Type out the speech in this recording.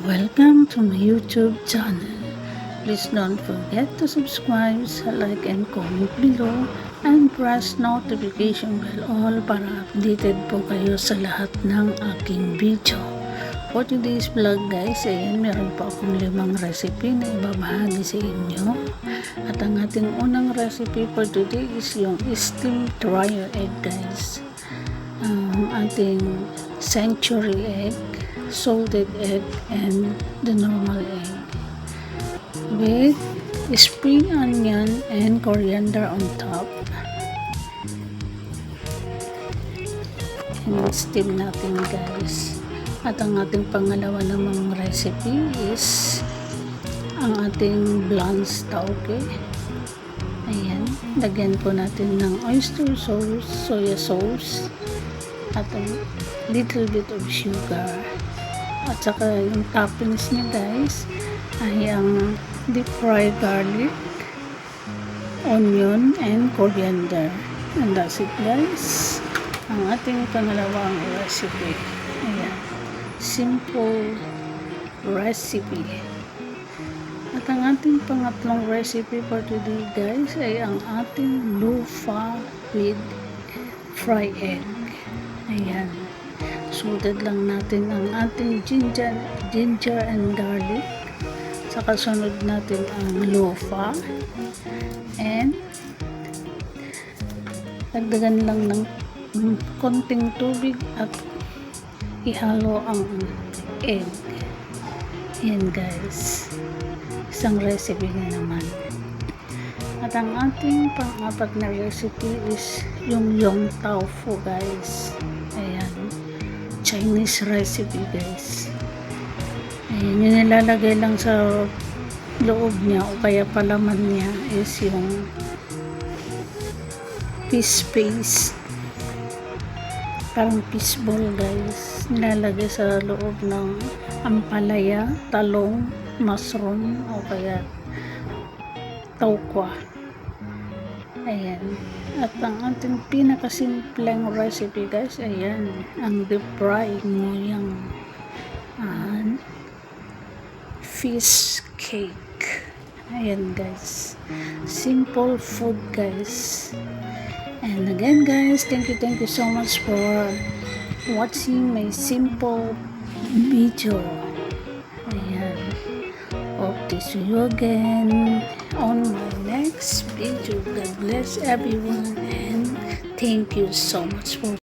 Welcome to my YouTube channel. Please don't forget to subscribe, like and comment below and press notification bell all para updated po kayo sa lahat ng aking video. For today's vlog guys, ayan, meron po akong 5 recipe na ibabahagi sa inyo. At ang ating unang recipe for today is yung steamed dryer egg guys. Ating century egg, salted egg, and the normal egg with spring onion and coriander on top. And steam natin guys. At ang ating pangalawa namang recipe is ang ating blanched tauge. Ayan, lagyan po natin ng oyster sauce, soya sauce, at a little bit of sugar. At saka yung toppings niya guys ay ang deep fried garlic, onion, and coriander. And that's it guys. Ang ating pangalawang recipe. Ayan. Simple recipe. At ang ating pangatlong recipe for today guys ay ang ating lofa with fried egg. Ayan. Sulit lang natin ang ating ginger and garlic. Saka sunod natin ang lofa. And dagdagan lang ng konting tubig at ihalo ang egg. Ayan guys. Isang recipe na naman. At ang ating pang-apat na recipe is yung yong tofu guys. Ayan. Chinese recipe guys. Ayan, yung nilalagay lang sa loob niya o kaya palaman niya is yung fish paste. Parang fishball guys. Nilalagay sa loob ng ampalaya, talong, mushroom o kaya tauqua. Ayan. At ang ating pinakasimpleng recipe guys, ayan, ang deep fry mo yung fish cake. Ayan guys. Simple food guys. And again guys, thank you so much for watching my simple video. Ayan. Hope to see you again on my next video. God bless everyone and thank you so much for